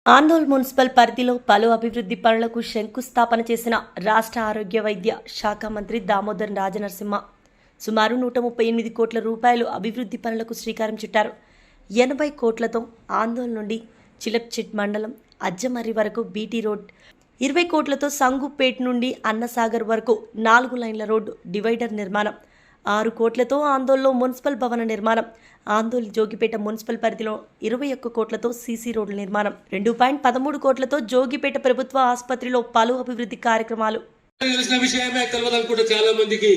Andole municipal పరిధిలో పలు అభివృద్ధి పనులకు శంకుస్థాపన చేసిన రాష్ట్ర ఆరోగ్య వైద్య శాఖ మంత్రి దామోదర్ రాజనరసింహ సుమారు 138 కోట్ల రూపాయలు అభివృద్ధి పనులకు శ్రీకారం చుట్టారు. 80 కోట్లతో ఆందోళ్ నుండి చిలక్చెట్ మండలం అజ్జమర్రి వరకు బీటీ రోడ్, 20 కోట్లతో సంగుపేట్ నుండి అన్నసాగర్ వరకు 4 లైన్ల రోడ్డు డివైడర్ నిర్మాణం, 6 కోట్లతో ఆందోళ్లో మున్సిపల్ భవన నిర్మాణం, ఆందోళ్ జోగిపేట మున్సిపల్ పరిధిలో 21 కోట్లతో సీసీ రోడ్ల నిర్మాణం, 2.13 కోట్లతో జోగిపేట ప్రభుత్వ ఆసుపత్రిలో పలు అభివృద్ధి కార్యక్రమాలు. తెలిసిన విషయమే తెలియదనుకుంటే చాలా మందికి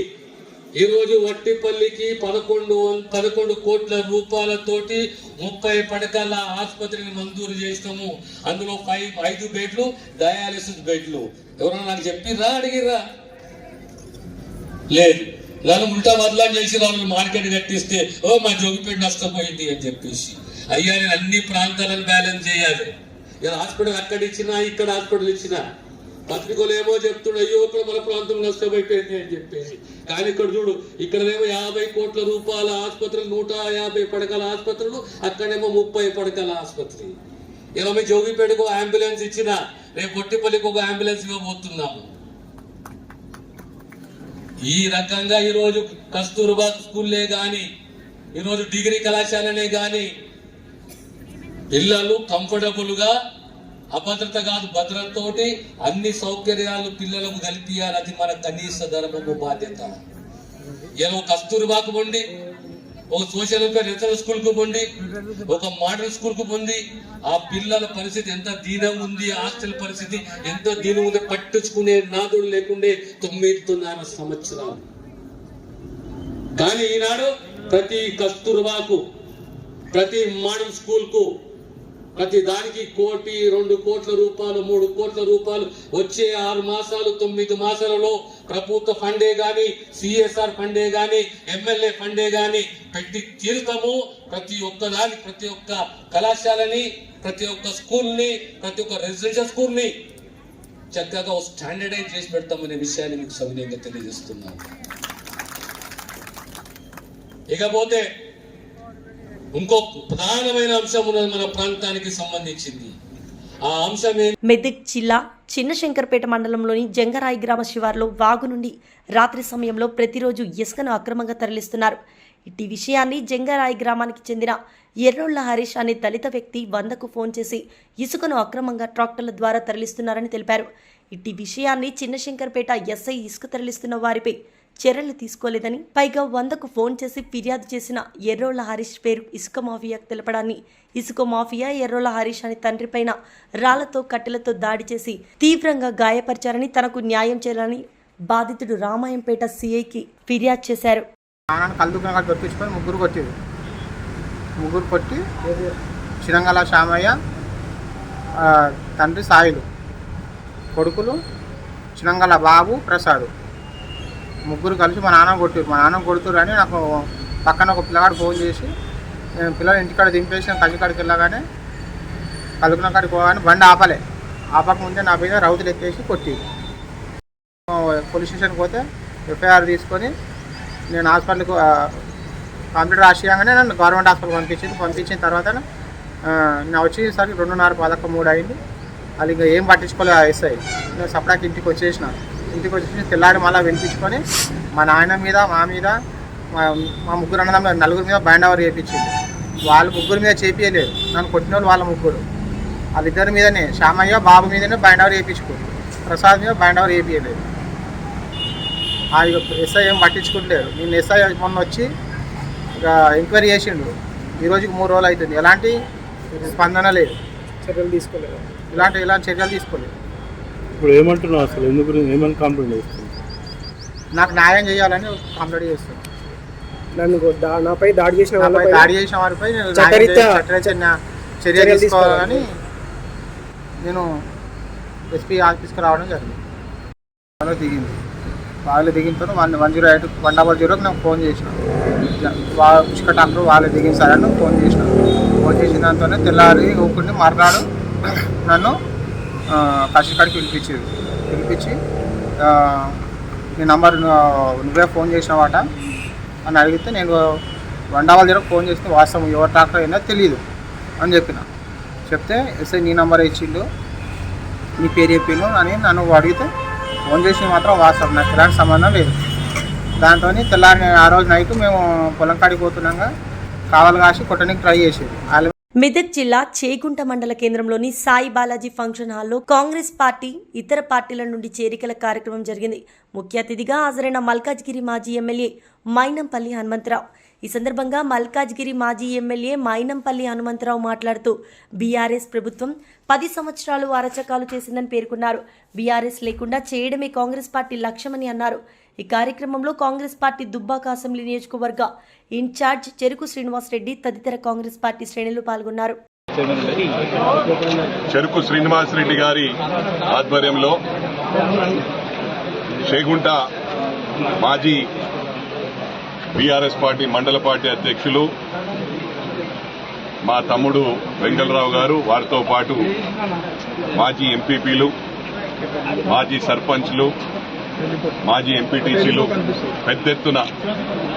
ఈ రోజు వట్టిపల్లికి 11 కోట్ల రూపాయలతోటి 30 పడకల ఆసుపత్రిని మంజూరు చేస్తాము. అందులో 5 బెడ్లు డయాలిసిస్ బెడ్లు. ఎవరన్నా నాకు చెప్పిర్రా, అడిగిర్రా? లేదు. నన్ను ఉల్టా బదలాం చేసి వాళ్ళు మార్కెట్ కట్టిస్తే మా జోగిపేట నష్టపోయింది అని చెప్పేసి. అయ్యా, నేను అన్ని ప్రాంతాలను బ్యాలెన్స్ చేయాలి. ఇలా హాస్పిటల్ అక్కడ ఇచ్చినా ఇక్కడ హాస్పిటల్ ఇచ్చినా పత్రికలు ఏమో చెప్తుండే, అయ్యో ఇక్కడ మన ప్రాంతం నష్టమైపోయింది అని చెప్పేసి. కానీ ఇక్కడ చూడు, ఇక్కడనేమో 50 కోట్ల రూపాయల ఆసుపత్రులు, 150 పడకల ఆసుపత్రులు, అక్కడేమో 30 పడకల ఆసుపత్రి. ఇలా మీ జోగిపేటకు అంబులెన్స్ ఇచ్చిన, రేపు పొట్టిపల్లికి ఒక అంబులెన్స్ ఇవ్వబోతున్నాము. ఈ రకంగా ఈరోజు కస్తూర్బా స్కూల్లే గాని, ఈరోజు డిగ్రీ కళాశాలనే గాని పిల్లలు కంఫర్టబుల్ గా, అభద్రత కాదు భద్రతతోటి అన్ని సౌకర్యాలు పిల్లలకు కల్పియాలి. అది మన కనీస ధర్మము, బాధ్యత. ఇలా కస్తూర్బాకు పొండి, ఒక సోషల్ వెల్ఫేర్ రిసర్చ్ స్కూల్ కు పొండి, ఒక మోడల్ స్కూల్ కు పొంది, ఆ పిల్లల పరిస్థితి ఎంత దీనం ఉంది, హాస్టల్ పరిస్థితి ఎంత దీనం ఉంది, పట్టించుకునే నాదుడు లేకుండే 9 సంవత్సరాలు. కానీ ఈనాడు ప్రతి కస్తూర్బాకు, ప్రతి మోడల్ స్కూల్ కు, ప్రతి దానికి 1 కోటి, 2 కోట్ల రూపాయలు, 3 కోట్ల రూపాయలు వచ్చే 6 మాసాలు 9 మాసాలలో ప్రభుత్వ ఫండే గాని, సిఎస్ఆర్ ఫండే గాని, ఎమ్మెల్యే ఫండే గాని పెట్టి తీరుతాము. ప్రతి ఒక్క దానికి, ప్రతి ఒక్క కళాశాలని, ప్రతి ఒక్క స్కూల్ ని, ప్రతి ఒక్క రెసిడెన్షియల్ స్కూల్ ని చక్కగా స్టాండర్డైజ్ చేసి పెడతామనే విషయాన్ని మీకు సవినయంగా తెలియజేస్తున్నాను. ఇకపోతే ఇంకో ప్రధానమైన అంశం ఉన్నది మన ప్రాంతానికి సంబంధించింది. ఆ అంశం మెదక్ జిల్లా చిన్నశంకర్పేట మండలంలోని జంగరాయి గ్రామ శివార్లో వాగు నుండి రాత్రి సమయంలో ప్రతిరోజు ఇసుకను అక్రమంగా తరలిస్తున్నారు. ఇట్టి విషయాన్ని జంగరాయి గ్రామానికి చెందిన ఎర్రోళ్ల హరీష్ అనే దళిత వ్యక్తి 100కు ఫోన్ చేసి ఇసుకను అక్రమంగా ట్రాక్టర్ల ద్వారా తరలిస్తున్నారని తెలిపారు. ఇట్టి విషయాన్ని చిన్నశంకర్పేట ఎస్ఐ ఇసుక తరలిస్తున్న వారిపై చర్యలు తీసుకోలేదని, పైగా 100కు ఫోన్ చేసి ఫిర్యాదు చేసిన ఎర్రోళ్ల హరీష్ పేరు ఇసుక మాఫియాకు తెలపడాన్ని, ఇసుక మాఫియా ఎర్రోళ్ల హరీష్ అనే తండ్రి పైన రాళ్లతో కట్టెలతో దాడి చేసి తీవ్రంగా గాయపరిచారని, తనకు న్యాయం చేయాలని బాధితుడు రామాయంపేట సిఐకి ఫిర్యాదు చేశారు. ముగ్గురు కొట్టి చిరంగల శామయ్య, తండ్రి సాయిలు, కొడుకులు చిరంగల బాబు, ప్రసాద్, ముగ్గురు కలిసి మా నాన్న కొడుతురు అని నాకు పక్కన ఒక పిల్లగాడు ఫోన్ చేసి, నేను పిల్లలు ఇంటికాడ దింపేసి కల్లికాడికి వెళ్ళగానే కలుపున కాడికి పోగానే బండి ఆపకముందే నా మీద రౌతులు ఎత్తేసి కొట్టి పోలీస్ స్టేషన్కి పోతే ఎఫ్ఐఆర్ తీసుకొని నేను హాస్పిటల్కి కంప్లీట్ రాసిగానే నన్ను గవర్నమెంట్ హాస్పిటల్ పంపించిన తర్వాత నేను వచ్చేసరికి 2:30 అయింది. అది ఇంకా ఏం పట్టించుకోలేదు ఎస్ఐ. నేను సపడాకి ఇంటికి వచ్చేసి తెల్లారి మళ్ళీ వినిపించుకొని మా నాయన మీద, మా మీద, మా ముగ్గురు అన్నదమ్ముల 4 మీద బైండ్ ఓవర్ చేయించింది. వాళ్ళు ముగ్గురు మీద చేపియలేదు, నన్ను కొట్టిన వాళ్ళు వాళ్ళ ముగ్గురు, వాళ్ళిద్దరి మీదనే, శామయ్య బాబు మీదనే బైండ్ ఓవర్ చేయించుకోరు, ప్రసాద్ మీద బైండ్ ఓవర్ చేయించలేదు. అది ఎస్ఐ ఏం పట్టించుకుంటలేరు. నేను ఎస్ఐ మొన్న వచ్చి ఇక ఎంక్వైరీ చేసిండు. ఈరోజుకి 3 రోజులు అవుతుంది, ఎలాంటి స్పందన లేదు, చర్యలు తీసుకోలేదు, ఇలాంటి చర్యలు తీసుకోలేదు. ఇప్పుడు ఏమంటున్నావు అసలు? ఎందుకు ఏమని కంప్లైంట్ చేస్తుంది? నాకు న్యాయం చేయాలని కంప్లైంట్ చేస్తుంది. నాపై దాడి చేసిన వారిపై చర్యలు తీసుకోవాలని నేను ఎస్పీ ఆఫీస్కి రావడం జరిగింది. వాళ్ళు దిగిన తర్వాత 108 నాకు ఫోన్ చేసిన, పుష్క డాక్టర్ వాళ్ళు దిగించారని ఫోన్ చేసిన దాంతోనే తెల్లారి ఊపుకుని మర్నాడు నన్ను కష్టకాడికి పిలిపించి నీ నంబర్ నువ్వే ఫోన్ చేసినవాట అని అడిగితే, నేను 100 ఫోన్ చేస్తే వాస్తవం ఎవరు డాక్టర్ అయినా తెలియదు అని చెప్పిన. చెప్తే ఎస్ఐ నీ నంబర్ ఇచ్చిండు, నీ పేరు చెప్పిండు అని నన్ను అడిగితే ఫోన్ చేసి మాత్రం వాట్సాప్, నాకు ఎలాంటి సంబంధం లేదు. దాంతో తెల్లారి ఆ రోజు నైట్ మేము పొలం కాడికి పోతున్నాగా కావాలి కాసి కొట్టడానికి ట్రై చేసేది. మెదక్ జిల్లా చేగుంట మండల కేంద్రంలోని సాయి బాలాజీ ఫంక్షన్ హాల్లో కాంగ్రెస్ పార్టీ ఇతర పార్టీల నుండి చేరికల కార్యక్రమం జరిగింది. ముఖ్య అతిథిగా హాజరైన మల్కాజ్గిరి మాజీ ఎమ్మెల్యే మైనంపల్లి హనుమంతరావు. ఈ సందర్భంగా మల్కాజ్గిరి మాజీ ఎమ్మెల్యే మైనంపల్లి హనుమంతరావు మాట్లాడుతూ బీఆర్ఎస్ ప్రభుత్వం 10 సంవత్సరాలు అరచకాలు చేసిందని పేర్కొన్నారు. బీఆర్ఎస్ లేకుండా చేయడమే కాంగ్రెస్ పార్టీ లక్ష్యమని అన్నారు. ఈ కార్యక్రమంలో కాంగ్రెస్ పార్టీ దుబ్బాక అసెంబ్లీ నియోజకవర్గ ఇన్ఛార్జ్ చెరుకు శ్రీనివాసరెడ్డి తదితర కాంగ్రెస్ పార్టీ శ్రేణులు పాల్గొన్నారు. చెరుకు శ్రీనివాసరెడ్డి గారి ఆధ్వర్యంలో చేగుంట మాజీ బీఆర్ఎస్ పార్టీ మండల పార్టీ అధ్యక్షులు మా తమ్ముడు వెంగళరావు గారు, వారితో పాటు మాజీ ఎంపీపీలు, మాజీ సర్పంచ్లు, మాజీ ఎంపీటీసీలు పెద్ద ఎత్తున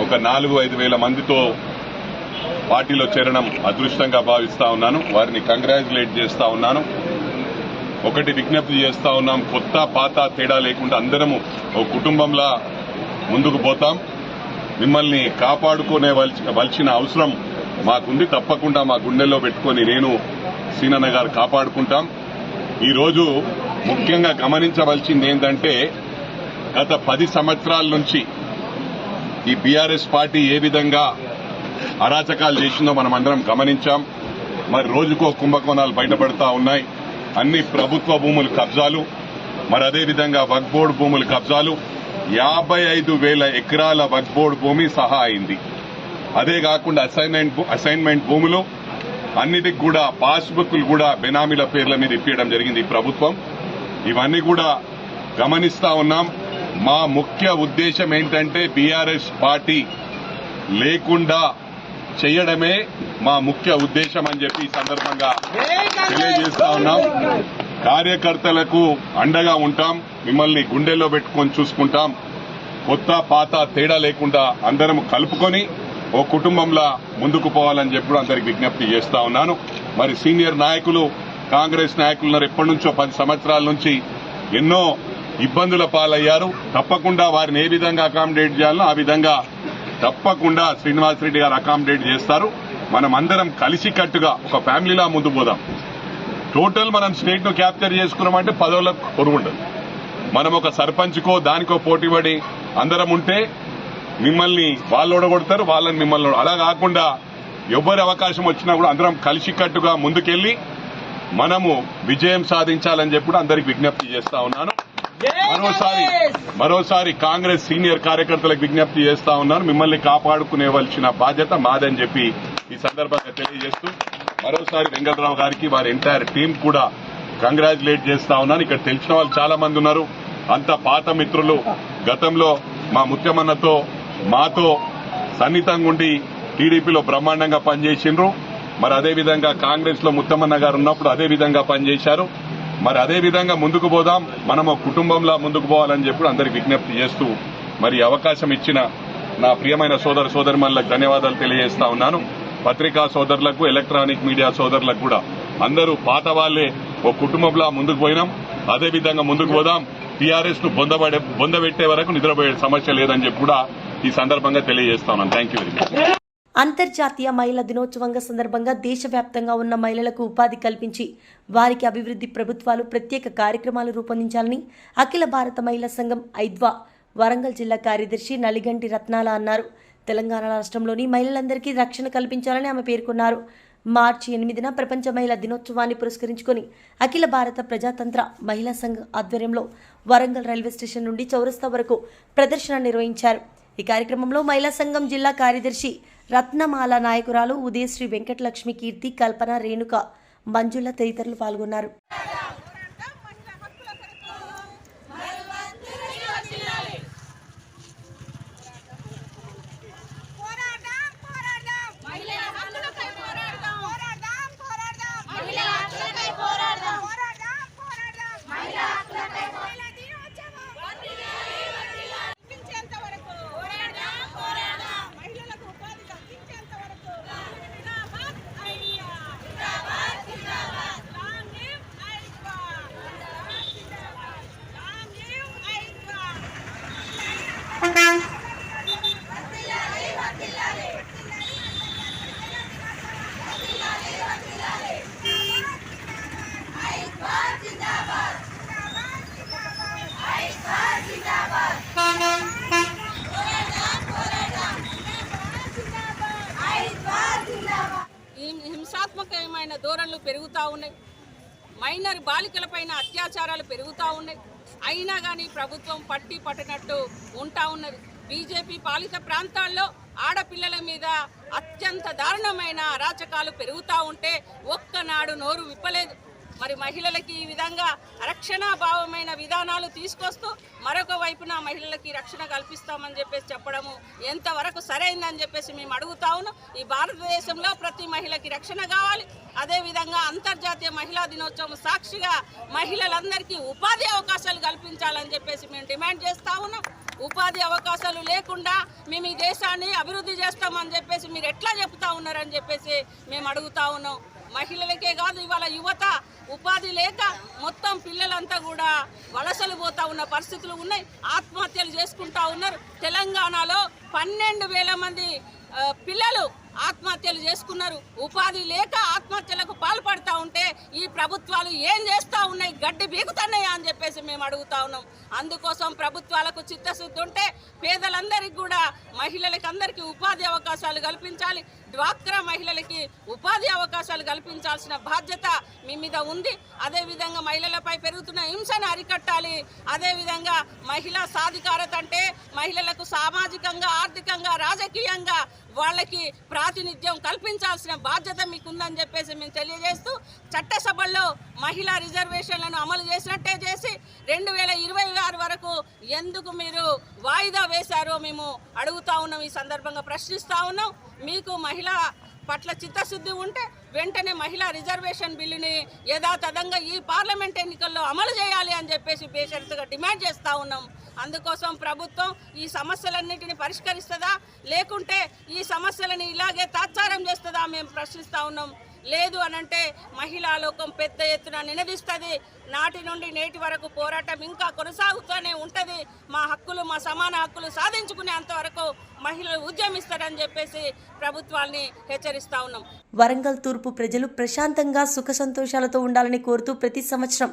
ఒక 4-5 వేల మందితో పార్టీలో చేరడం అదృష్టంగా భావిస్తా ఉన్నాను. వారిని కంగ్రాచులేట్ చేస్తా ఉన్నాను. ఒకటి విజ్ఞప్తి చేస్తా ఉన్నాం, కొత్త పాత తేడా లేకుండా అందరము ఒక కుటుంబంలా ముందుకు పోతాం. మిమ్మల్ని కాపాడుకోవలసిన అవసరం మాకుంది. తప్పకుండా మా గుండెల్లో పెట్టుకుని నేను సీనన్న గారు కాపాడుకుంటాం. ఈరోజు ముఖ్యంగా గమనించవలసింది ఏంటంటే, గత 10 సంవత్సరాల నుంచి ఈ బీఆర్ఎస్ పార్టీ ఏ విధంగా అరాచకాలు చేసిందో మనం అందరం గమనించాం. మరి రోజుకో కుంభకోణాలు బయటపడతా ఉన్నాయి. అన్ని ప్రభుత్వ భూములు కబ్జాలు, మరి అదేవిధంగా వక్ఫ్ బోర్డు భూములు కబ్జాలు, 55,000 ఎకరాల వక్ఫ్ బోర్డు భూమి సహా అయింది. అదే కాకుండా అసైన్మెంట్ భూములు అన్నిటికి కూడా పాస్బుక్లు కూడా బెనామీల పేర్ల మీద ఇప్పించడం జరిగింది ఈ ప్రభుత్వం. ఇవన్నీ కూడా గమనిస్తా ఉన్నాం. మా ముఖ్య ఉద్దేశం ఏంటంటే బీఆర్ఎస్ పార్టీ లేకుండా చేయడమే మా ముఖ్య ఉద్దేశం అని చెప్పి ఈ సందర్భంగా తెలియజేస్తా ఉన్నాం. కార్యకర్తలకు అండగా ఉంటాం, మిమ్మల్ని గుండెల్లో పెట్టుకొని చూసుకుంటాం. కొత్త పాత తేడా లేకుండా అందరం కలుపుకొని ఓ కుటుంబంలా ముందుకు పోవాలని చెప్పి అందరికి విజ్ఞప్తి చేస్తా ఉన్నాను. మరి సీనియర్ నాయకులు, కాంగ్రెస్ నాయకులు ఎప్పటి నుంచో 10 సంవత్సరాల నుంచి ఎన్నో ఇబ్బందుల పాలయ్యారు. తప్పకుండా వారిని ఏ విధంగా అకామిడేట్ చేయాలో ఆ విధంగా తప్పకుండా శ్రీనివాసరెడ్డి గారు అకామిడేట్ చేస్తారు. మనం అందరం కలిసికట్టుగా ఒక ఫ్యామిలీలా ముందు పోదాం. టోటల్ మనం స్టేట్ ను క్యాప్చర్ చేసుకున్నామంటే 10 పొరుగుండదు. మనం ఒక సర్పంచ్కో దానికో పోటీపడి అందరం ఉంటే మిమ్మల్ని వాళ్ళు ఓడగొడతారు, వాళ్ళని మిమ్మల్ని అలా కాకుండా ఎవరి అవకాశం వచ్చినా కూడా అందరం కలిసికట్టుగా ముందుకెళ్లి మనము విజయం సాధించాలని చెప్పి కూడా అందరికి విజ్ఞప్తి చేస్తా ఉన్నాను. మరోసారి కాంగ్రెస్ సీనియర్ కార్యకర్తలకు విజ్ఞప్తి చేస్తా ఉన్నాను, మిమ్మల్ని కాపాడుకునేవలసిన బాధ్యత మాదని చెప్పి ఈ సందర్భంగా తెలియజేస్తూ మరోసారి వెంకటరావు గారికి వారి ఎంటైర్ టీం కూడా కంగ్రాచులేట్ చేస్తా ఉన్నాను. ఇక్కడ తెలిసిన వాళ్ళు చాలా మంది ఉన్నారు, అంత పాత మిత్రులు. గతంలో మా ముత్యమన్నతో మాతో సన్నిహితంగా ఉండి టీడీపీలో బ్రహ్మాండంగా పనిచేసిండ్రు. మరి అదేవిధంగా కాంగ్రెస్ లో ముత్తమన్న గారు ఉన్నప్పుడు అదే విధంగా పనిచేశారు. మరి అదే విధంగా ముందుకు పోదాం, మనం ఒక కుటుంబంలా ముందుకు పోవాలని చెప్పి అందరికి విజ్ఞప్తి చేస్తూ మరి అవకాశం ఇచ్చిన నా ప్రియమైన సోదరులకు ధన్యవాదాలు తెలియజేస్తా ఉన్నాను. పత్రికా సోదరులకు, ఎలక్ట్రానిక్ మీడియా సోదరులకు కూడా అందరూ పాత వాళ్లే ఒక కుటుంబంలా ముందుకు పోయినాం, అదే విధంగా ముందుకు పోదాం. టీఆర్ఎస్ ను బొందబెట్టే వరకు నిద్రపోయే సమస్య లేదని చెప్పి కూడా ఈ సందర్భంగా తెలియజేస్తా ఉన్నాను. Thank you very much. అంతర్జాతీయ మహిళా దినోత్సవంగా సందర్భంగా దేశవ్యాప్తంగా ఉన్న మహిళలకు ఉపాధి కల్పించి వారికి అభివృద్ధి ప్రభుత్వాలు ప్రత్యేక కార్యక్రమాలు రూపొందించాలని అఖిల భారత మహిళా సంఘం ఐద్వా వరంగల్ జిల్లా కార్యదర్శి నలిగంటి రత్నాల అన్నారు. తెలంగాణ రాష్ట్రంలోని మహిళలందరికీ రక్షణ కల్పించాలని ఆమె పేర్కొన్నారు. మార్చి 8న ప్రపంచ మహిళా దినోత్సవాన్ని పురస్కరించుకొని అఖిల భారత ప్రజాతంత్ర మహిళా సంఘం ఆధ్వర్యంలో వరంగల్ రైల్వే స్టేషన్ నుండి చౌరస్తా వరకు ప్రదర్శన నిర్వహించారు. ఈ కార్యక్రమంలో మహిళా సంఘం జిల్లా కార్యదర్శి రత్నమాల నాయకురాలు ఉదయశ్రీ వెంకటలక్ష్మి, కీర్తి, కల్పన, రేణుక, మంజుల తదితరులు పాల్గొన్నారు. జిందాబాద్ ఈ హింసాత్మకమైన ధోరణులు పెరుగుతూ ఉన్నాయి. మైనర్ బాలికలపైన అత్యాచారాలు పెరుగుతూ ఉన్నాయి. అయినా కానీ ప్రభుత్వం పట్టినట్టు ఉంటా ఉన్నది. బీజేపీ పాలిత ప్రాంతాల్లో ఆడపిల్లల మీద అత్యంత దారుణమైన అరాచకాలు పెరుగుతూ ఉంటే ఒక్కనాడు నోరు విప్పలేదు. మరి మహిళలకి ఈ విధంగా రక్షణాభావమైన విధానాలు తీసుకొస్తూ మరొక వైపున మహిళలకి రక్షణ కల్పిస్తామని చెప్పేసి చెప్పడము ఎంతవరకు సరైందని చెప్పేసి మేము అడుగుతా ఉన్నాం. ఈ భారతదేశంలో ప్రతి మహిళకి రక్షణ కావాలి. అదేవిధంగా అంతర్జాతీయ మహిళా దినోత్సవం సాక్షిగా మహిళలందరికీ ఉపాధి అవకాశాలు కల్పించాలని చెప్పేసి మేము డిమాండ్ చేస్తూ ఉన్నాం. ఉపాధి అవకాశాలు లేకుండా మేము ఈ దేశాన్ని అభివృద్ధి చేస్తామని చెప్పేసి మీరు ఎట్లా చెప్తా ఉన్నారని చెప్పేసి మేము అడుగుతా ఉన్నాం. మహిళలకే కాదు, ఇవాళ యువత ఉపాధి లేక మొత్తం పిల్లలంతా కూడా వలసలు పోతా ఉన్న పరిస్థితులు ఉన్నాయి. ఆత్మహత్యలు చేసుకుంటా ఉన్నారు. తెలంగాణలో 12,000 మంది పిల్లలు ఆత్మహత్యలు చేసుకున్నారు. ఉపాధి లేక ఆత్మహత్యలకు పాల్పడతా ఉంటే ఈ ప్రభుత్వాలు ఏం చేస్తూ ఉన్నాయి, గడ్డి బీగుతున్నాయా అని చెప్పేసి మేము అడుగుతా ఉన్నాం. అందుకోసం ప్రభుత్వాలకు చిత్తశుద్ధి ఉంటే పేదలందరికీ కూడా మహిళలకి అందరికీ ఉపాధి అవకాశాలు కల్పించాలి. డ్వాక్రా మహిళలకి ఉపాధి అవకాశాలు కల్పించాల్సిన బాధ్యత మీ మీద ఉంది. అదేవిధంగా మహిళలపై పెరుగుతున్న హింసను అరికట్టాలి. అదేవిధంగా మహిళా సాధికారత అంటే మహిళలకు సామాజికంగా, ఆర్థికంగా, రాజకీయంగా వాళ్ళకి ప్రాతినిధ్యం కల్పించాల్సిన బాధ్యత మీకుందని చెప్పేసి మేము తెలియజేస్తూ, చట్టసభల్లో మహిళా రిజర్వేషన్లను అమలు చేసినట్టే చేసి 2026 వరకు ఎందుకు మీరు వాయిదా వేశారో మేము అడుగుతా ఉన్నాం. ఈ సందర్భంగా ప్రశ్నిస్తూ ఉన్నాం. మీకు మహిళా పట్ల చిత్తశుద్ధి ఉంటే వెంటనే మహిళా రిజర్వేషన్ బిల్లుని యథాతథంగా ఈ పార్లమెంట్ ఎన్నికల్లో అమలు చేయాలి అని చెప్పేసి బేషరతుగా డిమాండ్ చేస్తూ ఉన్నాం. అందుకోసం ప్రభుత్వం ఈ సమస్యలన్నింటినీ పరిష్కరిస్తుందా, లేకుంటే ఈ సమస్యలని ఇలాగే తాత్సారం చేస్తుందా మేము ప్రశ్నిస్తూ ఉన్నాం. లేదు అనంటే మహిళా లోకం పెద్ద ఎత్తున నినదిస్తుంది. నాటి నుండి నేటి వరకు పోరాటం ఇంకా కొనసాగుతూనే ఉంటుంది. మా హక్కులు, మా సమాన హక్కులు సాధించుకునేంత వరకు మహిళలు ఉద్యమిస్తారని చెప్పేసి ప్రభుత్వాన్ని హెచ్చరిస్తా ఉన్నాం. వరంగల్ తూర్పు ప్రజలు ప్రశాంతంగా సుఖ సంతోషాలతో ఉండాలని కోరుతూ ప్రతి సంవత్సరం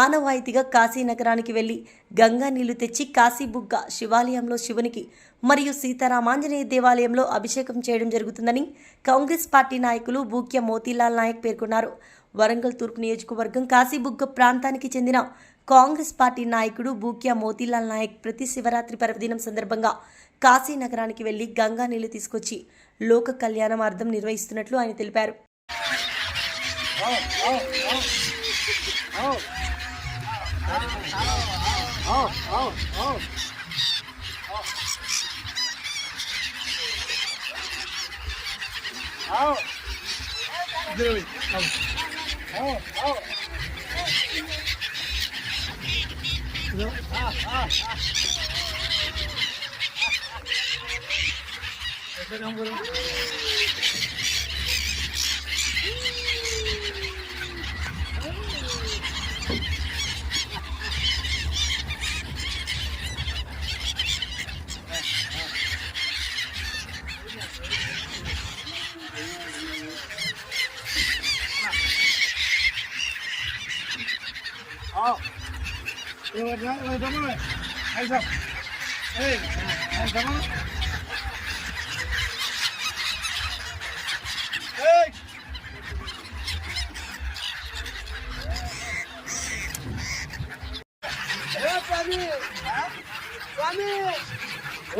ఆనవాయితీగా కాశీ నగరానికి వెళ్లి గంగా నీళ్లు తెచ్చి కాశీబుగ్గ శివాలయంలో శివునికి మరియు సీతారామాంజనేయ దేవాలయంలో అభిషేకం చేయడం జరుగుతుందని కాంగ్రెస్ పార్టీ నాయకులు బూక్య మోతీలాల్ నాయక్ పేర్కొన్నారు. వరంగల్ తూర్పు నియోజకవర్గం కాశీబుగ్గ ప్రాంతానికి చెందిన కాంగ్రెస్ పార్టీ నాయకుడు బూక్య మోతీలాల్ నాయక్ ప్రతి శివరాత్రి పర్వదినం సందర్భంగా కాశీ నగరానికి వెళ్లి గంగా నీళ్లు తీసుకొచ్చి లోక కళ్యాణార్థం నిర్వహిస్తున్నట్లు ఆయన తెలిపారు.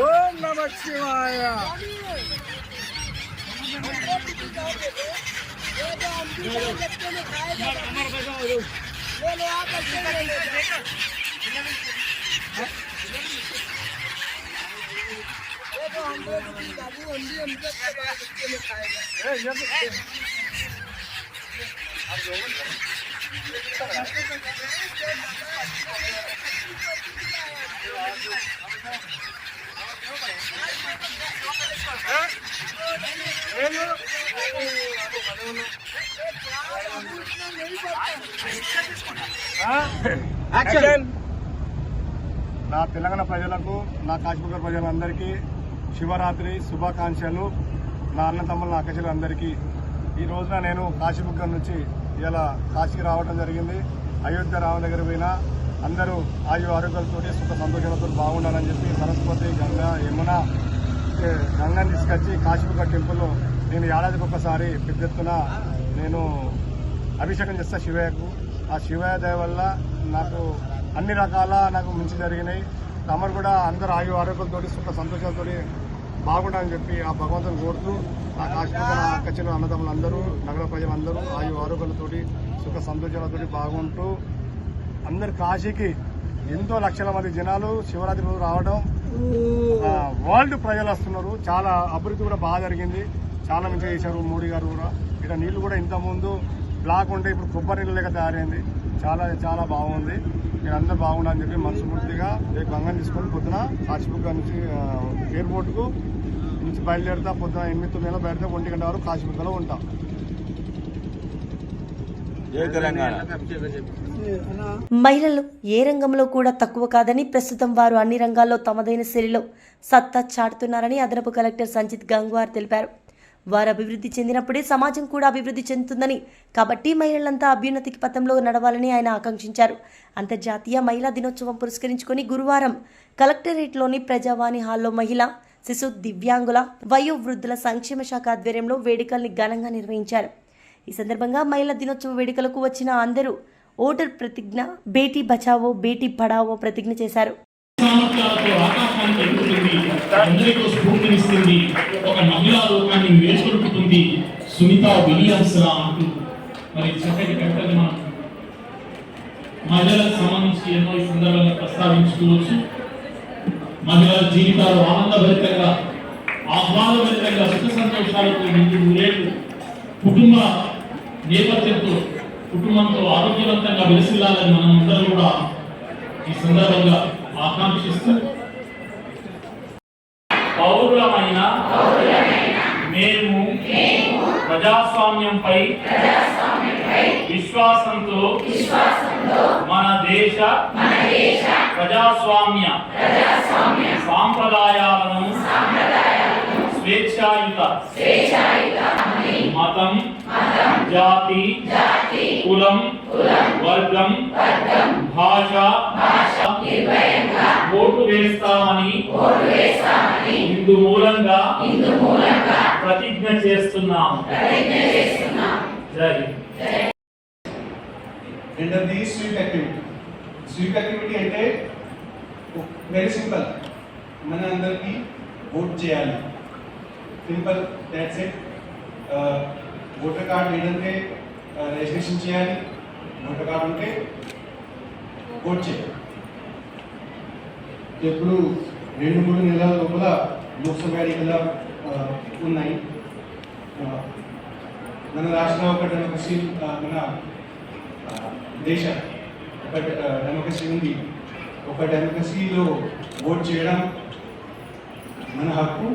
ఓం నమః శివాయ. యాక్షన్. నా తెలంగాణ ప్రజలకు, నా కాశీబుగ్గ ప్రజలందరికీ శివరాత్రి శుభాకాంక్షలు. నా అన్న తమ్ముళ్ళ నా అక్కచెల్లెలందరికీ ఈ రోజున నేను కాశీబుగ్గ నుంచి ఇలా కాశీకి రావడం జరిగింది. అయోధ్య రామ దగ్గర పోయినా అందరూ ఆయు ఆరోగ్యాలతో సుఖ సంతోషాలతో బాగుండాలని చెప్పి సరస్వతి, గంగా, యమున, గంగని తీసుకొచ్చి కాశీబుగ్గ టెంపుల్లో నేను ఏడాదికి ఒకసారి పెద్ద ఎత్తున నేను అభిషేకం చేస్తా శివయ్యకు. ఆ శివయ్య దయ వల్ల నాకు అన్ని రకాల నాకు మంచి జరిగినాయి. తమరు కూడా అందరూ ఆయు ఆరోగ్యాలతో సుఖ సంతోషాలతో బాగుండాలని చెప్పి ఆ భగవంతుని కోరుతూ నా కాశీబుగ్గ నా అక్కచెల్లెలు అన్నదమ్ములు అందరూ, నగర ప్రజలందరూ ఆయు ఆరోగ్యాలతోటి సుఖ సంతోషాలతో బాగుంటూ అందరు కాశీకి ఎంతో లక్షల మంది జనాలు శివరాత్రి రోజు రావడం, వరల్డ్ ప్రజలు వస్తున్నారు. చాలా అభివృద్ధి కూడా బాగా జరిగింది, చాలా మంచిగా చేశారు మోడీ గారు కూడా. ఇక్కడ నీళ్లు కూడా ఇంతకుముందు బ్లాక్ ఉంటే ఇప్పుడు కొబ్బరి నీళ్ళు లెక్క తయారైంది. చాలా చాలా బాగుంది. మీరు అందరూ బాగుండాలని చెప్పి మనస్ఫూర్తిగా రేపు గంగని తీసుకొని పొద్దున కాశీబుగ్గ నుంచి ఎయిర్పోర్ట్కు నుంచి బయలుదేరుతా. పొద్దున 8-9 బయలుదేరితే 1 గంట వరకు కాశీబుగ్గలో ఉంటాం. మహిళలు ఏ రంగంలో కూడా తక్కువ కాదని, ప్రస్తుతం వారు అన్ని రంగాల్లో తమదైన శైలిలో సత్తా చాటుతున్నారని అదనపు కలెక్టర్ సంజిత్ గంగ్వార్ తెలిపారు. వారు అభివృద్ధి చెందినప్పుడే సమాజం కూడా అభివృద్ధి చెందుతుందని, కాబట్టి మహిళలంతా అభ్యున్నతికి పథంలో నడవాలని ఆయన ఆకాంక్షించారు. అంతర్జాతీయ మహిళా దినోత్సవం పురస్కరించుకొని గురువారం కలెక్టరేట్లోని ప్రజావాణి హాల్లో మహిళా, శిశు, దివ్యాంగుల, వయోవృద్ధుల సంక్షేమ శాఖ ఆధ్వర్యంలో వేడుకల్ని ఘనంగా నిర్వహించారు. ఈ సందర్భంగా మహిళా దినోత్సవ వేడుకలకు వచ్చిన అందరూ ఓటర్ ప్రతిజ్ఞ, బేటీ బచావో బేటీ పడావో ప్రతిజ్ఞ చేశారు. సామర్థ్యాలతో ఆకాశానికి ఎదుగుతుంది, అందరికీ స్ఫూర్తినిస్తుంది, ఒక మహిళా లోకాన్ని వేసుకొడుకుతుంది సునీతా విలియమ్స్ లా అంటూ మరి చక్కటి కవితలు మనం మహిళలకు సంబంధించి ఎన్నో ఈ సందర్భంగా ప్రస్తావించుకోవచ్చు. మహిళల జీవితాలు ఆనందభరితంగా, ఆహ్లాదభరితంగా, సుఖ సంతోషాలతో నిండి ఊరేళ్ళు కుటుంబ నేపథ్యంతో, కుటుంబంతో ఆరోగ్యవంతంగా విలసిల్లాలని మనం అందరం కూడా ఈ సందర్భంగా ఆకాంక్షిస్తూ పౌరులమైన మేము ప్రజాస్వామ్యంపై విశ్వాసంతో మన దేశ ప్రజాస్వామ్య సాంప్రదాయాలను స్వేచ్ఛాయుత మతం, జాతి, కులం, వర్గం, భాష ఓటు వేస్తామని ఇందు మూలంగా ప్రతిజ్ఞ చేస్తున్నాం. రెండవది స్వీప్ యాక్టివిటీ. స్వీప్ యాక్టివిటీ అంటే వెరీ సింపుల్, మన అందరికీ ఓట్ చేయాలి. Simple, that's it. Voter card లేదంటే రిజిస్ట్రేషన్ చేయాలి, ఓటర్ కార్డు ఉంటే ఓట్ చేయాలి. ఇప్పుడు 2-3 నెలల లోపల లోక్సభ ఎన్నికలు ఉన్నాయి. మన రాష్ట్రంలో ఒక డెమోక్రసీ, మన దేశ ఒక డెమోక్రసీ ఉంది. ఒక డెమోక్రసీలో ఓట్ చేయడం మన హక్కు.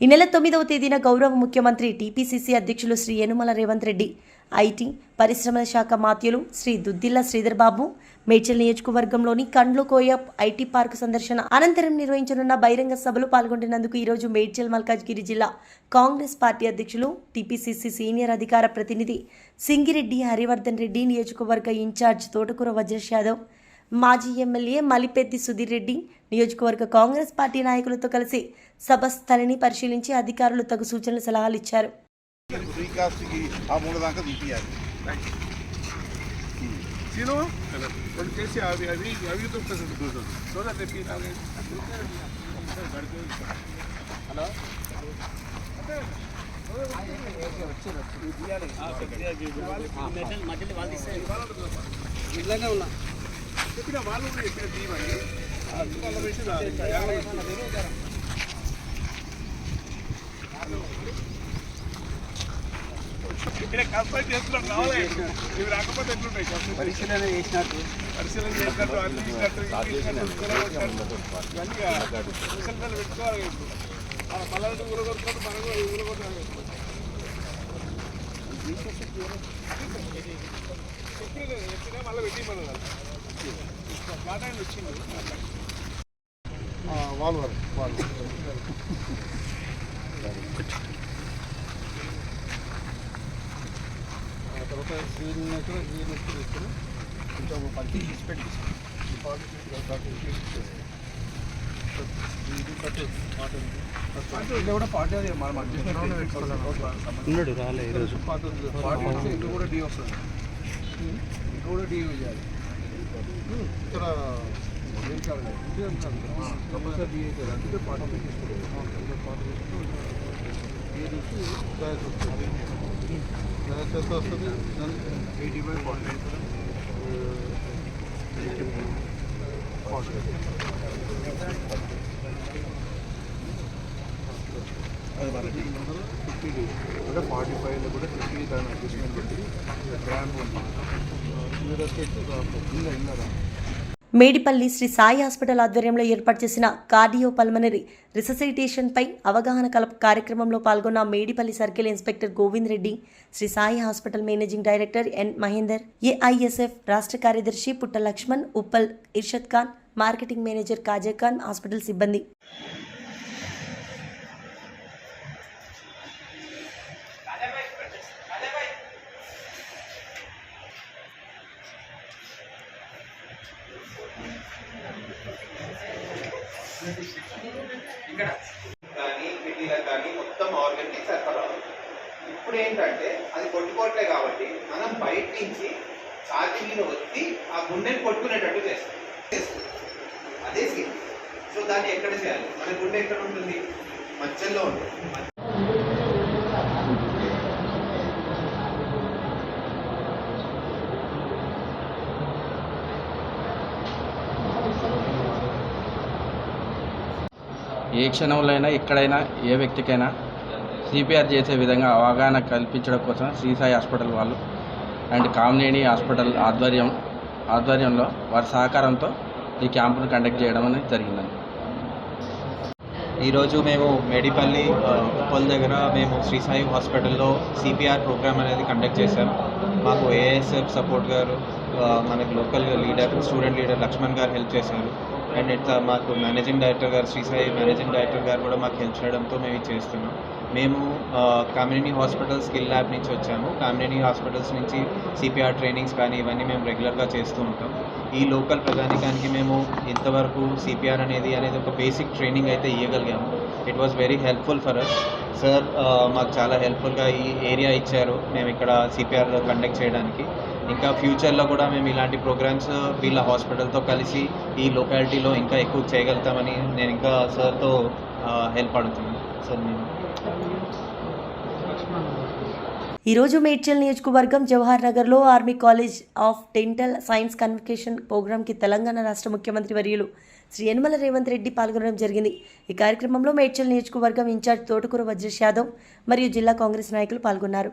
ఈ నెల 9వ తేదీన గౌరవ ముఖ్యమంత్రి టీపీసీసీ అధ్యక్షులు శ్రీ యనుమల రేవంత్ రెడ్డి, ఐటీ పరిశ్రమల శాఖ మాత్యులు శ్రీ దుద్దిల్ల శ్రీధర్ బాబు మేడ్చల్ నియోజకవర్గంలోని కండ్లకోయ ఐటీ పార్క్ సందర్శన అనంతరం నిర్వహించనున్న బహిరంగ సభలో పాల్గొంటున్నందుకు ఈరోజు మేడ్చల్ మల్కాజ్గిరి జిల్లా కాంగ్రెస్ పార్టీ అధ్యక్షులు, టీపీసీసీ సీనియర్ అధికార ప్రతినిధి సింగిరెడ్డి హరివర్ధన్ రెడ్డి, నియోజకవర్గ ఇన్ఛార్జ్ తోటకూర వజ్రేష్ యాదవ్, మాజీ ఎమ్మెల్యే మలిపెద్ది సుధీర్ రెడ్డి, నియోజకవర్గ కాంగ్రెస్ పార్టీ నాయకులతో కలిసి సభ స్థలిని పరిశీలించి అధికారులు తగు సూచనలు సలహాలు ఇచ్చారు. చెప్పిన వాళ్ళు కూడా చెప్పిన తీయమని వాళ్ళ విషయం ఇక్కడ కంపల్సరీ చేస్తున్నాం. రావాలి, ఇవి రాకపోతే ఎట్లుంటాయి? పరిశీలన చేసినట్టు అన్ని ఇచ్చినట్టు ఇవన్నీ పెట్టుకోవాలి. పలాంటి ఊరగొట్టుకుంటూ మనం కూడా ఊరగొట్టాలి. చెప్పినా మళ్ళీ పెట్టి మనం ఉన్నాడు రాలే ఈరోజు అంటే 45 కూడా 50 దాని అడ్జస్ట్మెంట్ పెట్టి గ్రాండ్ మేడిపల్లి శ్రీ సాయి హాస్పిటల్ ఆధ్వర్యంలో ఏర్పాటు చేసిన కార్డియో పల్మనరీ రిససిటేషన్పై అవగాహన కార్యక్రమంలో పాల్గొన్న Medipalli circle inspector Govind Reddy, Sri Sai hospital managing director N Mahender, AISF రాష్ట్ర కార్యదర్శి Putta Laxman, Uppal Irshad Khan, marketing manager Kaja Khan, hospital సిబ్బంది. కానీ కిడ్నీలకు కానీ మొత్తం ఆర్గన్కి సరఫరా అవుతుంది. ఇప్పుడు ఏంటంటే అది కొట్టుకోవట్లే కాబట్టి మనం బయట నుంచి ఛార్జింగ్ మీద వచ్చి ఆ గుండెని కొట్టుకునేటట్టు చేస్తాం. అదే స్కిన్. సో దాన్ని ఎక్కడ చేయాలి? మన గుండె ఎక్కడ ఉంటుంది? మధ్యలో ఉంటుంది. ఏ క్షణంలో అయినా ఎక్కడైనా ఏ వ్యక్తికైనా సిపిఆర్ చేసే విధంగా అవగాహన కల్పించడం కోసం శ్రీ సాయి హాస్పిటల్ వాళ్ళు అండ్ కామినేని హాస్పిటల్ ఆధ్వర్యంలో వారి సహకారంతో ఈ క్యాంపును కండక్ట్ చేయడం అనేది జరిగిందండి. ఈరోజు మేము మేడిపల్లి ఉప్పల్ దగ్గర మేము శ్రీ సాయి హాస్పిటల్లో సిపిఆర్ ప్రోగ్రామ్ అనేది కండక్ట్ చేశాము. మాకు ఏఎస్ఎఫ్ సపోర్ట్ గారు, మనకి local leader student leader Laxman గారు హెల్ప్ చేశారు. అండ్ ఇట్లా మాకు మేనేజింగ్ డైరెక్టర్ గారు, శ్రీ సాయి మేనేజింగ్ డైరెక్టర్ గారు కూడా మాకు హెల్ప్ చేయడంతో మేము ఇది చేస్తున్నాం. మేము కమ్యూనిటీ హాస్పిటల్ స్కిల్ ల్యాబ్ నుంచి వచ్చాము. కమ్యూనిటీ హాస్పిటల్స్ నుంచి సిపిఆర్ ట్రైనింగ్స్ కానీ ఇవన్నీ మేము రెగ్యులర్గా చేస్తూ ఉంటాం. ఈ లోకల్ ప్రజానికానికి మేము ఇంతవరకు సిపిఆర్ అనేది ఒక బేసిక్ ట్రైనింగ్ అయితే ఇవ్వగలిగాము. It was very helpful for us. Sir మాకు చాలా హెల్ప్ఫుల్గా ఈ ఏరియా ఇచ్చారు మేము ఇక్కడ సిపిఆర్ కండక్ట్ చేయడానికి. ఇంకా ఫ్యూచర్లో కూడా మేము ఇలాంటి ప్రోగ్రామ్స్ వీళ్ళ హాస్పిటల్తో కలిసి ఈ లొకాలిటీలో ఇంకా ఎక్కువ చేయగలుగుతామని నేను ఇంకా సార్తో హెల్ప్ అడుగుతున్నాను. సార్ నేను ఈరోజు మేడ్చల్ నియోజకవర్గం జవహర్ నగర్లో army college of dental science convocation ప్రోగ్రాంకి తెలంగాణ రాష్ట్ర ముఖ్యమంత్రి వర్యులు శ్రీ యనమల రేవంత్ రెడ్డి పాల్గొనడం జరిగింది. ఈ కార్యక్రమంలో మేడ్చల్ నియోజకవర్గం ఇన్ఛార్జ్ తోటకూర వజ్రేష్ యాదవ్ మరియు జిల్లా కాంగ్రెస్ నాయకులు పాల్గొన్నారు.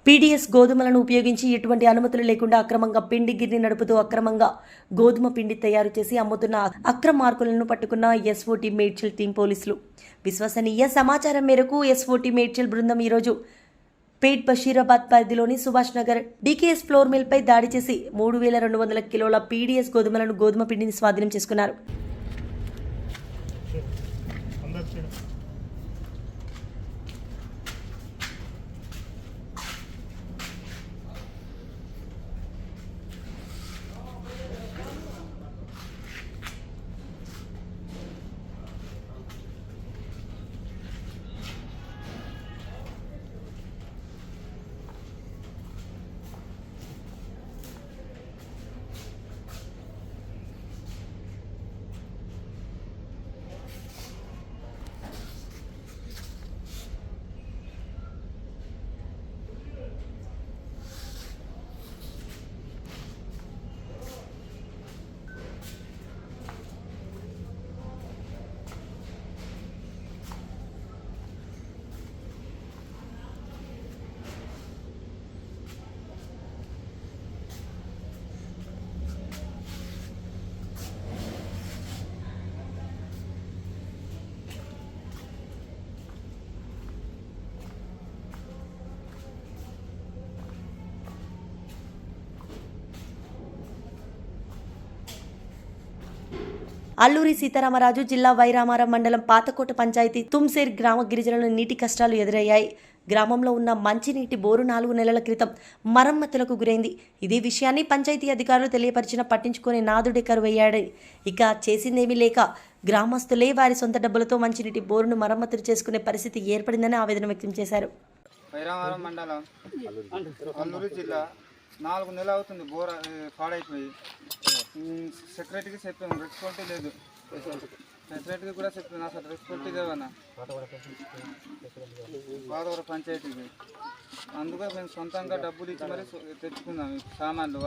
పీడీఎస్ గోధుమలను ఉపయోగించి ఎటువంటి అనుమతులు లేకుండా అక్రమంగా పిండి గిర్ని నడుపుతూ అక్రమంగా గోధుమ పిండి తయారు చేసి అమ్ముతున్న అక్రమార్కులను పట్టుకున్న ఎస్ఓటీ మేడ్చల్ టీం పోలీసులు. విశ్వసనీయ సమాచారం మేరకు ఎస్ఓటీ మేడ్చల్ బృందం ఈరోజు పేట్ బషీరాబాద్ పరిధిలోని సుభాష్ నగర్ డీకేఎస్ ఫ్లోర్ మిల్పై దాడి చేసి 3200 కిలోల పీడీఎస్ గోధుమ పిండిని స్వాధీనం చేసుకున్నారు. అల్లూరి సీతారామరాజు జిల్లా వైరామారం మండలం పాతకోట పంచాయతీ తుమ్సేర్ గ్రామ గిరిజనుల నీటి కష్టాలు ఎదురయ్యాయి. గ్రామంలో ఉన్న మంచినీటి బోరు 4 నెలల క్రితం మరమ్మతులకు గురైంది. ఇదే విషయాన్ని పంచాయతీ అధికారులు తెలియపరిచినా పట్టించుకునే నాదుడే కరువయ్యాడు. ఇక చేసిందేమీ లేక గ్రామస్తులే వారి సొంత డబ్బులతో మంచినీటి బోరును మరమ్మతులు చేసుకునే పరిస్థితి ఏర్పడిందని ఆవేదన వ్యక్తం చేశారు. వైరామారం మండలం అల్లూరు జిల్లా 4 నెలలు అవుతుంది బోర్ పాడైపోయి. సెక్రటరీకి చెప్పాము, రెస్పాన్సిబిలిటీ లేదు. సెక్రటరీకి కూడా చెప్పాను, అసలు రెస్పాన్సిబిలిటీ లేవన్నా పాదవర పంచాయతీకి. అందుకే మేము సొంతంగా డబ్బులు ఇచ్చి మరి తెచ్చుకున్నాం ఈ సామాన్లు.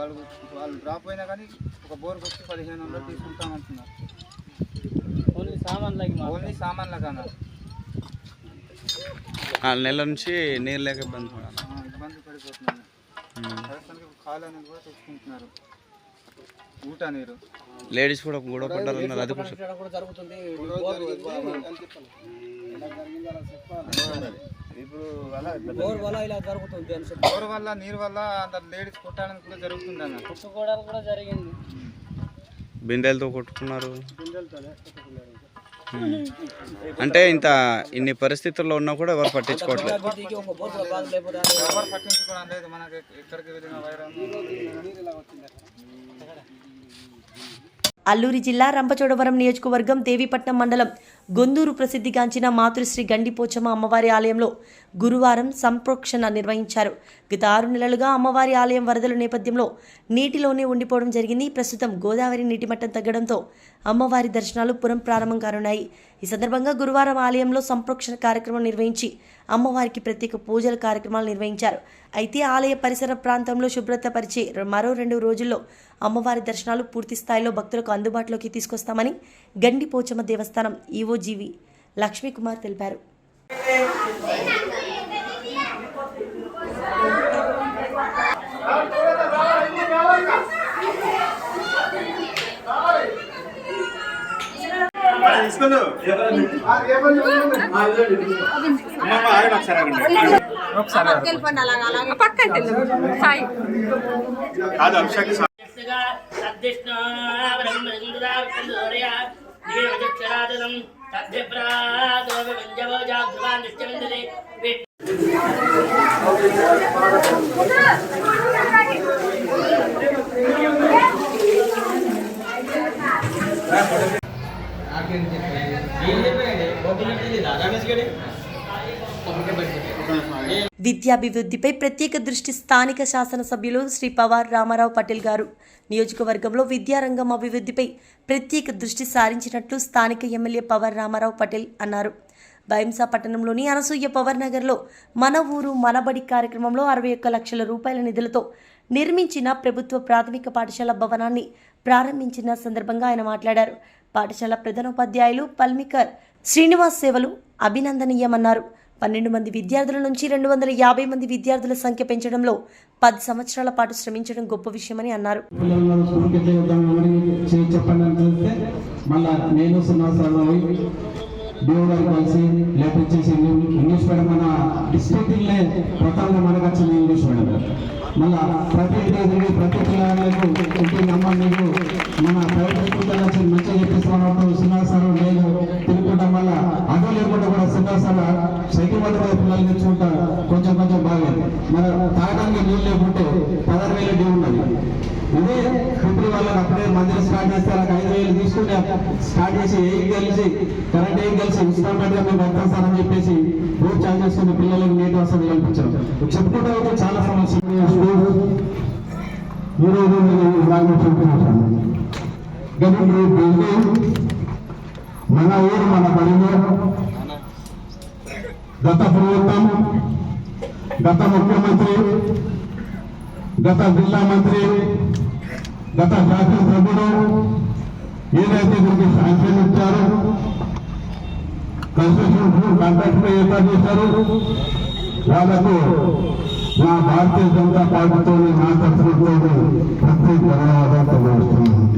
వాళ్ళు డ్రాప్ అయినా కానీ ఒక బోర్కి వచ్చి 1500 తీసుకుంటామంటున్నారు. ఓన్లీ సామాన్ల కన్నా 4 నెలల నుంచి నీరు లేక ఇబ్బంది పడిపోతున్నాను. ప్రస్తుతానికి కాలు అనేది కూడా తెచ్చుకుంటున్నారు, ఊట నీరు. లేడీస్ కూడా గొడవ పడ్డారన్నారు. అది కూడా జరుగుతుంది. బోర్ వల్ల నీరు వల్ల లేడీస్ కొట్టడానికి కూడా జరుగుతుంది అన్న. కొట్టుకోవడానికి కూడా జరిగింది. బిందెలతో కొట్టుకున్నారు. అంటే ఇన్ని పరిస్థితుల్లో ఉన్నా కూడా ఎవరు పట్టించుకోవట్లేదు. ఎవరు పట్టించుకోవడం లేదు. మనకి ఎక్కడికి వెళ్ళిన వైరం. అల్లూరి జిల్లా రంపచోడవరం నియోజకవర్గం దేవీపట్నం మండలం గొందూరు ప్రసిద్ధిగాంచిన మాతృశ్రీ గండిపోచమ్మ అమ్మవారి ఆలయంలో గురువారం సంప్రోక్షణ నిర్వహించారు. గత 6 నెలలుగా అమ్మవారి ఆలయం వరదల నేపథ్యంలో నీటిలోనే ఉండిపోవడం జరిగింది. ప్రస్తుతం గోదావరి నీటి మట్టం తగ్గడంతో అమ్మవారి దర్శనాలు పునఃప్రారంభం కానున్నాయి. ఈ సందర్భంగా గురువారం ఆలయంలో సంప్రోక్షణ కార్యక్రమం నిర్వహించి అమ్మవారికి ప్రత్యేక పూజల కార్యక్రమాలు నిర్వహించారు. అయితే ఆలయ పరిసర ప్రాంతంలో శుభ్రత పరిచే మరో 2 రోజుల్లో అమ్మవారి దర్శనాలు పూర్తి స్థాయిలో భక్తులకు అందుబాటులోకి తీసుకొస్తామని గండిపోచమ్మ దేవస్థానం ఈవోజీవి లక్ష్మీకుమార్ తెలిపారు. విద్యాభివృద్ధిపై ప్రత్యేక దృష్టి స్థానిక శాసనసభ్యులు శ్రీ పవార్ రామారావు పటేల్ గారు నియోజకవర్గంలో విద్యారంగం అభివృద్ధిపై ప్రత్యేక దృష్టి సారించినట్లు స్థానిక ఎమ్మెల్యే పవార్ రామారావు పటేల్ అన్నారు. బైంసా పట్టణంలోని అనసూయ పవర్ నగర్లో మన ఊరు మనబడి కార్యక్రమంలో 61 లక్షల రూపాయల నిధులతో నిర్మించిన ప్రభుత్వ ప్రాథమిక పాఠశాల భవనాన్ని ప్రారంభించిన సందర్భంగా ఆయన మాట్లాడారు. పాఠశాల ప్రధానోపాధ్యాయులు పల్మికర్ శ్రీనివాస్ సేవలు అభినందనీయమన్నారు. 12 మంది విద్యార్థుల నుంచి 250 మంది విద్యార్థుల సంఖ్య పెంచడంలో 10 సంవత్సరాల పాటు శ్రమించడం గొప్ప విషయమని అన్నారు. దేవుడు కలిసి లెటర్ చేసింది. ఇంగ్లీష్ మీడియం మన డిస్ట్రిక్ట్లే ప్రధానంగా మనకు వచ్చింది ఇంగ్లీష్ మీడియం. మళ్ళీ ప్రతి పిల్లలకు ఇంటి నెంబర్ మీకు మన ప్రైవేట్ స్కూల్ వచ్చి మంచిగా చెప్పిస్తున్నట్టు శ్రీనివాస లేదు తిరుగుకుంటాం. వల్ల అదో లేకుండా కూడా శ్రీనివాస సైకిల్ వల్ల పిల్లలు తెచ్చుకుంటా కొంచెం బాగా మన తాగడానికి నీళ్ళు లేకుంటే 16,000 డ్యూ ఉన్నది. ఇదే ఇప్పుడు వాళ్ళకి అప్పుడే మందిరం స్టార్ట్ చేస్తే వాళ్ళకి 5,000 తీసుకుంటే స్టార్ట్ చేసి కలిసి కరెంట్ కలిసి ఇన్స్టాల్మెంట్గా మేము కడతాం సార్ అని చెప్పేసి రూట్ చార్జ్ చేసుకుని పిల్లలకు నీటి వసతి కల్పించారు. చెప్పుకుంటూ అయితే చాలా సమస్యలు ఈరోజు ఇలాగే చెప్పుకుంటాను. మన ఊరు మన బడిలో గత ప్రభుత్వం, గత ముఖ్యమంత్రి, గత జిల్లా మంత్రి, గత శాసనసభ్యుడు ఏదైతే దీనికి శాంక్షన్ ఇచ్చారో కన్స్ట్రక్షన్ కాంట్రాక్ట్ ఏర్పాటు చేశారు వాళ్ళకు నా భారతీయ జనతా పార్టీతో నా తరఫుతో ప్రత్యేక ధన్యవాదాలు తెలియజేస్తున్నాను.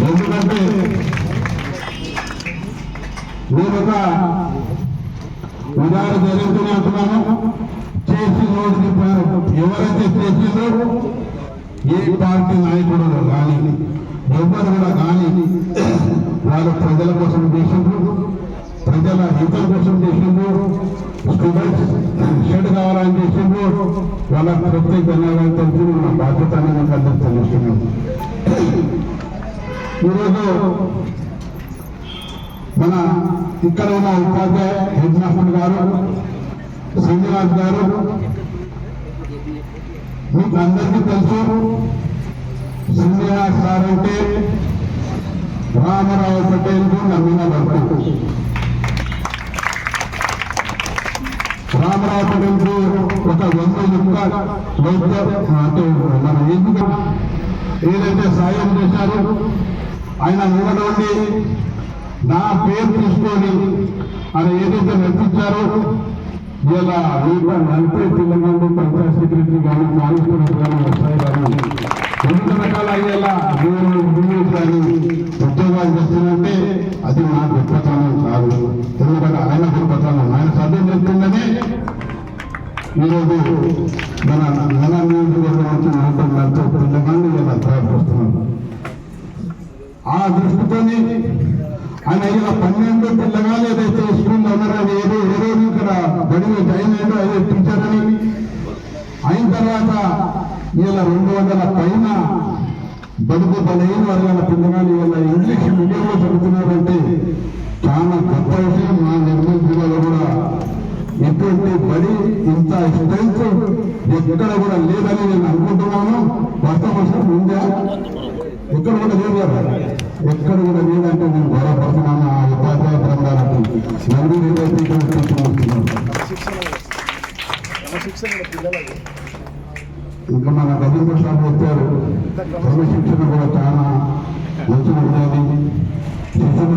ఎందుకంటే నేను ఒక ఉదాహరణ జరుగుతూనే అంటున్నాను. చేసి ఎవరైతే చేసిందో ఏ పార్టీ నాయకుడు కానీ ఎవరు కూడా కానీ వాళ్ళు ప్రజల కోసం చేసిండ్రు, ప్రజల హితం కోసం చేసిండ్రు, స్టూడెంట్స్ షెడ్ కావాలని చేసిండ్రు. వాళ్ళకి ప్రత్యేక ధన్యవాదాలు తెలిసి మన బాధ్యత అనేది అందరూ తెలుస్తున్నాం. ఈరోజు మన ఇక్కడ ఉన్న ఉపాధ్యాయ హెడ్ మాస్టర్ గారు శ్రీనివాస్ గారు, మీకు అందరికీ తెలుసు శ్రీనివాస్ సార్ అంటే రామారావు పటేల్కు నమ్మిన భక్తు. రామారావు పటేల్కు ఒక 100 యుక్త వైద్య అంటే మన ఏదైతే సాయం చేశారో ఆయన నుండి నా పేరు తీసుకొని ఆయన ఏదైతే నడిపించారో ఇలా 140 పిల్లలు పంచాయత్ సెక్రటరీ కానీ కానిస్టేబుల్ కానీ వస్తాయి కానీ ఎన్ని రకాల అయ్యేలా కానీ ఉద్యోగాలు చేస్తున్నంటే అది నా గొప్పతనం కాదు. ఎందుకంటే ఆయన గొప్పతనం ఆయన చదువు చెప్తుందనే ఈరోజు మన నియోజకవర్గం నుంచి 140 పిల్లగాన్ని ఇలా ప్రవర్తిస్తున్నారు. ఆ దృష్టితోని ఆయన ఇలా 12 పిల్లగాలు ఏదైతే స్కూల్లో ఉన్నారని ఏదో ఇక్కడ బడిలో జాయిన్ అయ్యారో అదే టీచర్ అని అయిన తర్వాత ఇలా 200 పైన బడుగు బలైన వర్గాల పిల్లగాలు ఇలా ఇంగ్లీష్ మీడియంలో చదువుతున్నారంటే చాలా గొప్ప విషయం. మా నిర్మల్ జిల్లాలో కూడా ఎటువంటి బడి ఇంత స్ట్రెంత్ ఎక్కడ కూడా లేదని నేను అనుకుంటున్నాను. వాస్తవం ఉందా? ఎక్కడ కూడా లేదు కదా, ఎక్కడ కూడా లేదంటే నేను గౌరవపడుతున్నాను. ఆ ఉపాధ్యాయ బృందాలకు నలుగురు ఏదైతే ఇంకా మన రవీంద్ర సార్ వచ్చారు. క్రమశిక్షణ కూడా చాలా మంచిగా ఉండేది. శిక్షణ